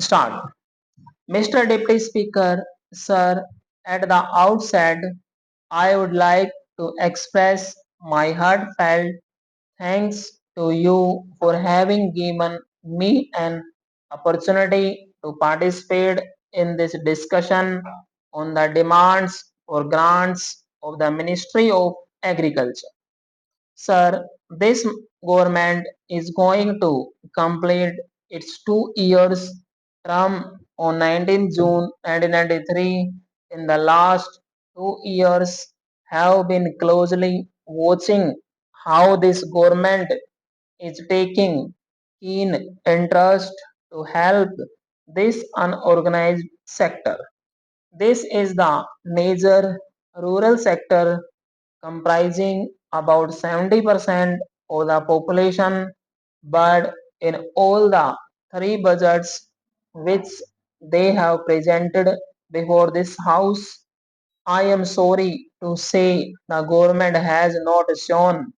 Start. Mr. Deputy Speaker, sir, at the outset, I would like to express my heartfelt thanks to you for having given me an opportunity to participate in this discussion on the demands for grants of the Ministry of Agriculture. Sir, this government is going to complete its 2 years term on 19 June 1993. In the last 2 years, have been closely watching how this government is taking keen interest to help this unorganized sector. This is the major rural sector comprising about 70% of the population, but in all the three budgets which they have presented before this house, I am sorry to say the government has not shown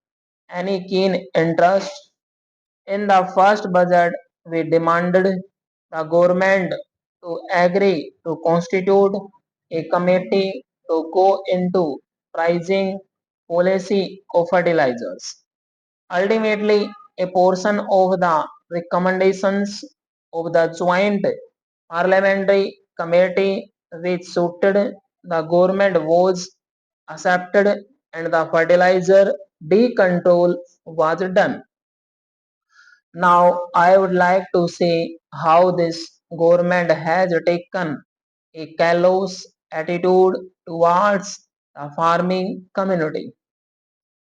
any keen interest. In the first budget, we demanded the government to agree to constitute a committee to go into pricing policy of fertilizers. Ultimately, a portion of the recommendations of the joint parliamentary committee which suited the government was accepted and the fertilizer decontrol was done. Now, I would like to say how this government has taken a callous attitude towards the farming community.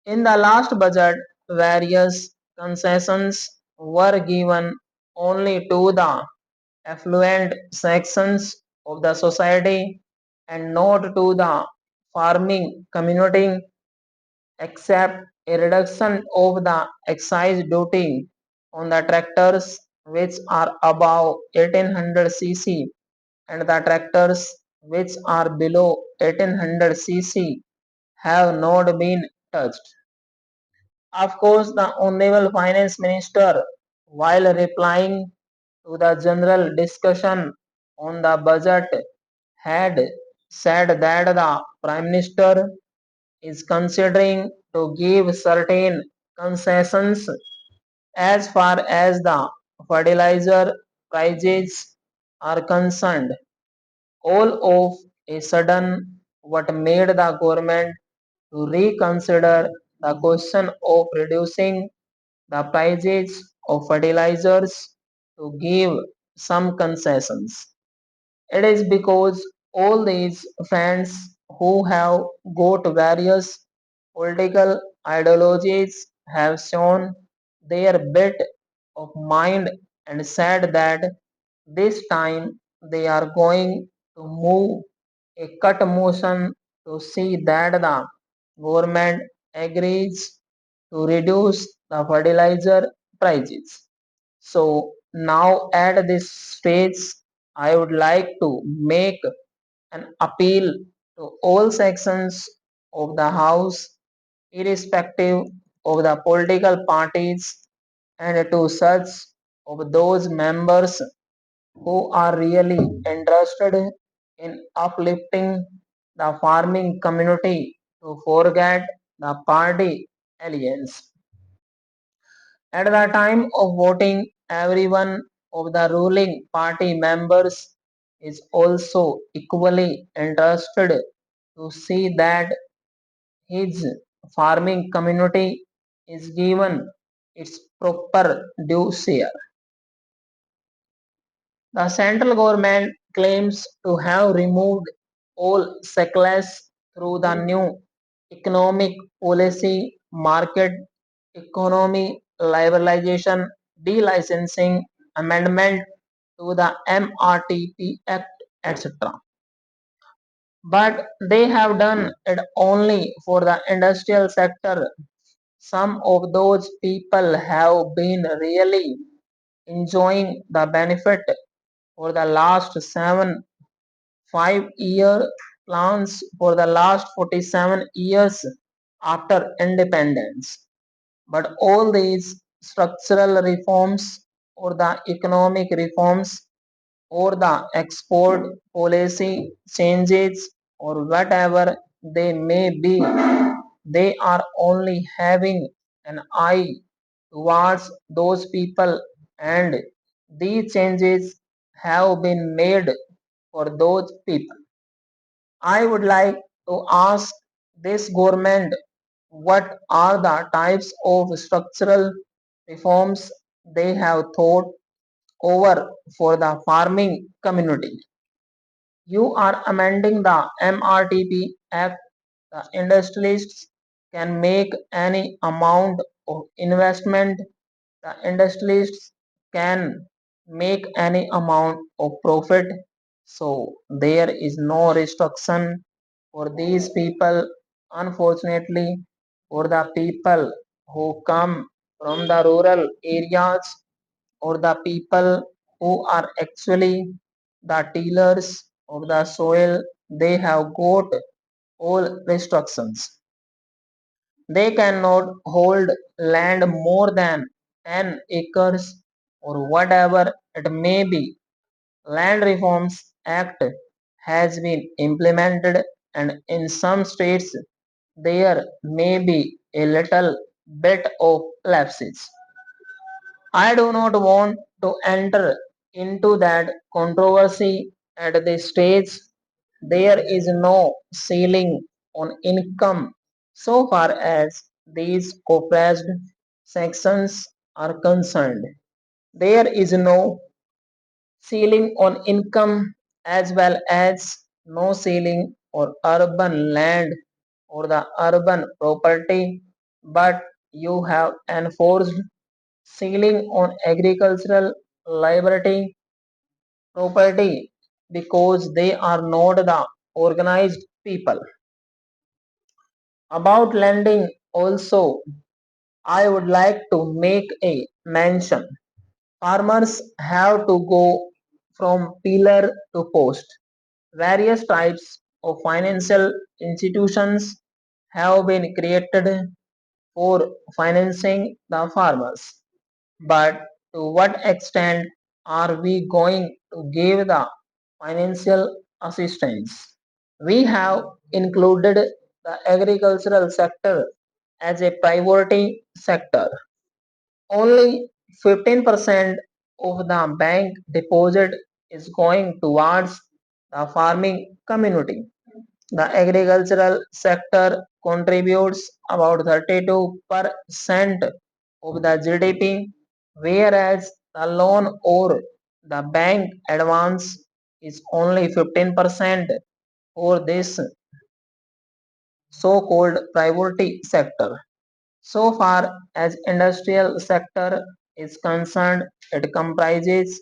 In the last budget, various concessions were given only to the affluent sections of the society and not to the farming community, except a reduction of the excise duty on the tractors which are above 1800 cc and the tractors which are below 1800 cc have not been touched. Of course, the Honorable Finance Minister, while replying to the general discussion on the budget, had said that the Prime Minister is considering to give certain concessions as far as the fertilizer prices are concerned. All of a sudden, what made the government to reconsider the question of reducing the prices of fertilizers to give some concessions? It is because all these friends who have got various political ideologies have shown their bit of mind and said that this time they are going to move a cut motion to see that the government agrees to reduce the fertilizer prices. So now at this stage, I would like to make an appeal to all sections of the House, irrespective of the political parties, and to such of those members who are really interested in uplifting the farming community to forget the party alliance. At the time of voting, every one of the ruling party members is also equally interested to see that his farming community is given its proper due share. The central government claims to have removed all shackles through the new economic policy, market economy, liberalization, delicensing, amendment to the MRTP Act, etc. But they have done it only for the industrial sector. Some of those people have been really enjoying the benefit for the last 5 year plans for the last 47 years after independence. But all these structural reforms or the economic reforms or the export policy changes or whatever they may be, they are only having an eye towards those people, and these changes have been made for those people. I would like to ask this government what are the types of structural reforms they have thought over for the farming community. You are amending the MRTP Act. The industrialists can make any amount of investment. The industrialists can make any amount of profit. So there is no restriction for these people. Unfortunately, for the people who come from the rural areas or the people who are actually the tillers of the soil, they have got all restrictions. They cannot hold land more than 10 acres or whatever it may be. Land Reforms Act has been implemented, and in some states there may be a little bit of lapses. I do not want to enter into that controversy at this stage. There is no ceiling on income so far as these compressed sections are concerned. There is no ceiling on income as well as no ceiling on urban land or the urban property, but you have enforced ceiling on agricultural liability property because they are not the organized people. About lending also, I would like to make a mention. Farmers have to go from pillar to post. Various types of financial institutions have been created for financing the farmers. But to what extent are we going to give the financial assistance? We have included the agricultural sector as a priority sector. Only 15% of the bank deposit is going towards the farming community. The agricultural sector contributes about 32% of the GDP, whereas the loan or the bank advance is only 15% for this so-called priority sector. So far as industrial sector is concerned, it comprises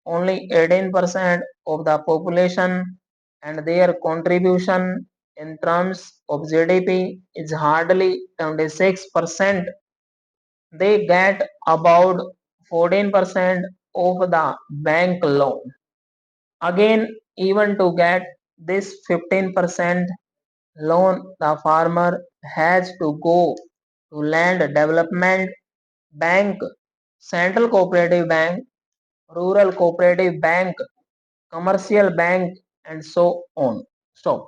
only 18% of the population, and their contribution in terms of GDP is hardly 26%. They get about 14% of the bank loan. Again, even to get this 15% loan, the farmer has to go to land development bank, central cooperative bank, rural cooperative bank, commercial bank, and so on. Stop.